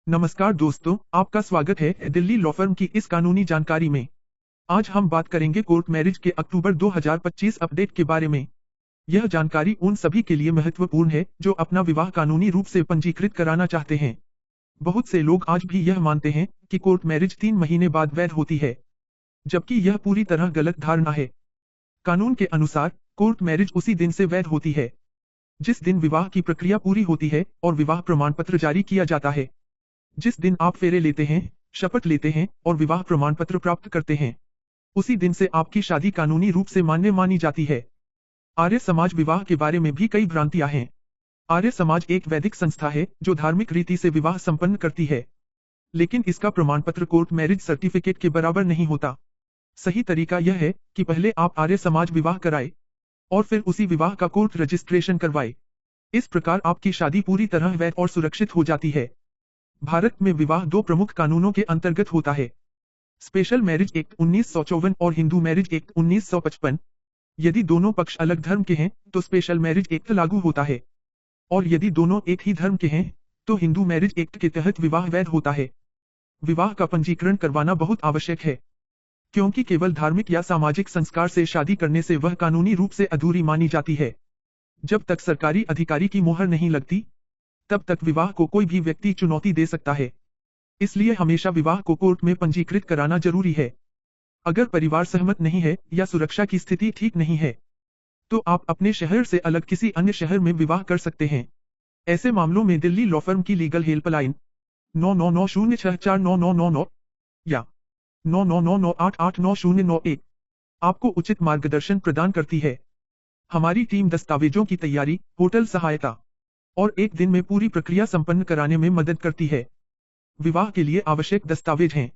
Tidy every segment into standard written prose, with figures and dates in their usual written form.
नमस्कार दोस्तों, आपका स्वागत है दिल्ली लॉ फर्म की इस कानूनी जानकारी में। आज हम बात करेंगे कोर्ट मैरिज के अक्टूबर 2025 अपडेट के बारे में। यह जानकारी उन सभी के लिए महत्वपूर्ण है जो अपना विवाह कानूनी रूप से पंजीकृत कराना चाहते हैं। बहुत से लोग आज भी यह मानते हैं कि कोर्ट मैरिज 3 महीने बाद वैध होती है, जबकि यह पूरी तरह गलत धारणा है। कानून के अनुसार कोर्ट मैरिज उसी दिन से वैध होती है जिस दिन विवाह की प्रक्रिया पूरी होती है और विवाह प्रमाण पत्र जारी किया जाता है। जिस दिन आप फेरे लेते हैं, शपथ लेते हैं और विवाह प्रमाण पत्र प्राप्त करते हैं, उसी दिन से आपकी शादी कानूनी रूप से मान्य मानी जाती है। आर्य समाज विवाह के बारे में भी कई भ्रांतियां हैं। आर्य समाज एक वैदिक संस्था है जो धार्मिक रीति से विवाह संपन्न करती है, लेकिन इसका प्रमाण पत्र कोर्ट मैरिज सर्टिफिकेट के बराबर नहीं होता। सही तरीका यह है कि पहले आप आर्य समाज विवाह कराए और फिर उसी विवाह का कोर्ट रजिस्ट्रेशन करवाए। इस प्रकार आपकी शादी पूरी तरह वैध और सुरक्षित हो जाती है। भारत में विवाह 2 प्रमुख कानूनों के अंतर्गत होता है, स्पेशल मैरिज एक्ट 1954 और हिंदू मैरिज एक्ट 1955। यदि दोनों पक्ष अलग धर्म के हैं तो स्पेशल मैरिज एक्ट लागू होता है, और यदि दोनों एक ही धर्म के हैं तो हिंदू मैरिज एक्ट के तहत विवाह वैध होता है। विवाह का पंजीकरण करवाना बहुत आवश्यक है, क्योंकि केवल धार्मिक या सामाजिक संस्कार से शादी करने से वह कानूनी रूप से अधूरी मानी जाती है। जब तक सरकारी अधिकारी की मोहर नहीं लगती, तब तक विवाह को कोई भी व्यक्ति चुनौती दे सकता है। इसलिए हमेशा विवाह को कोर्ट में पंजीकृत कराना जरूरी है। अगर परिवार सहमत नहीं है या सुरक्षा की स्थिति ठीक नहीं है, तो आप अपने शहर से अलग किसी अन्य शहर में विवाह कर सकते हैं। ऐसे मामलों में दिल्ली लॉ फर्म की लीगल हेल्पलाइन 9990649999 या 9999889091 आपको उचित मार्गदर्शन प्रदान करती है। हमारी टीम दस्तावेजों की तैयारी, होटल सहायता और एक दिन में पूरी प्रक्रिया संपन्न कराने में मदद करती है। विवाह के लिए आवश्यक दस्तावेज हैं: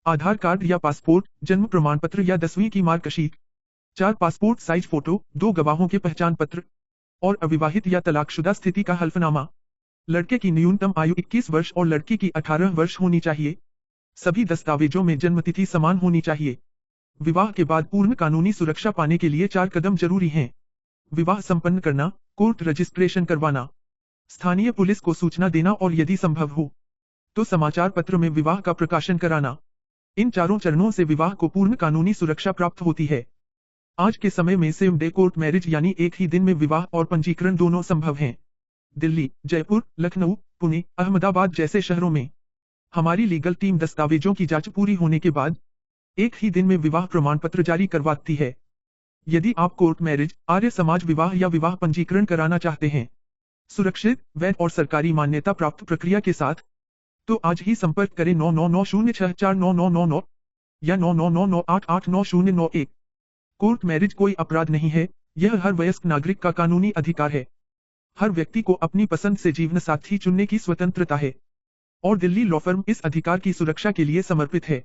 आधार कार्ड या पासपोर्ट, जन्म प्रमाण पत्र या 10वीं की मार्कशीट, 4 पासपोर्ट साइज फोटो, 2 गवाहों के पहचान पत्र और अविवाहित या तलाकशुदा स्थिति का हल्फनामा। लड़के की न्यूनतम आयु 21 वर्ष और लड़की की 18 वर्ष होनी चाहिए। सभी दस्तावेजों में जन्मतिथि समान होनी चाहिए। विवाह के बाद पूर्ण कानूनी सुरक्षा पाने के लिए 4 कदम जरूरी हैं: विवाह संपन्न करना, कोर्ट रजिस्ट्रेशन करवाना, स्थानीय पुलिस को सूचना देना और यदि संभव हो तो समाचार पत्र में विवाह का प्रकाशन कराना। इन चारों चरणों से विवाह को पूर्ण कानूनी सुरक्षा प्राप्त होती है। आज के समय में सेम डे कोर्ट मैरिज यानी एक ही दिन में विवाह और पंजीकरण दोनों संभव हैं। दिल्ली, जयपुर, लखनऊ, पुणे, अहमदाबाद जैसे शहरों में हमारी लीगल टीम दस्तावेजों की जांच पूरी होने के बाद एक ही दिन में विवाह प्रमाण पत्र जारी करवाती है। यदि आप कोर्ट मैरिज, आर्य समाज विवाह या विवाह पंजीकरण कराना चाहते हैं सुरक्षित, वैध और सरकारी मान्यता प्राप्त प्रक्रिया के साथ, तो आज ही संपर्क करें 9990649999 या 9999889091। कोर्ट मैरिज कोई अपराध नहीं है, यह हर वयस्क नागरिक का कानूनी अधिकार है। हर व्यक्ति को अपनी पसंद से जीवन साथी चुनने की स्वतंत्रता है, और दिल्ली लॉ फर्म इस अधिकार की सुरक्षा के लिए समर्पित है।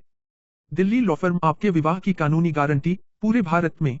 दिल्ली लॉ फर्म आपके विवाह की कानूनी गारंटी पूरे भारत में।